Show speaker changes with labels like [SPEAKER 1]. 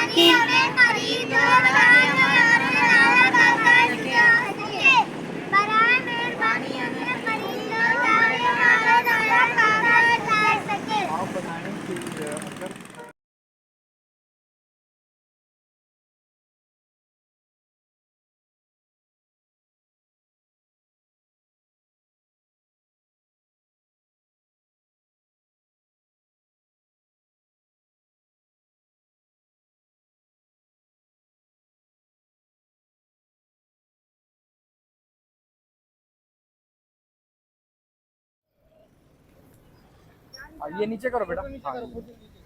[SPEAKER 1] पानी हमें खरीद लो ताकि हमारे अलावा कल सके। बराए मेहरबानी हमें खरीद लो ताकि हमारे अलावा कागज ला सके।
[SPEAKER 2] आप बताएं कि अगर ये नीचे करो बेटा। हाँ।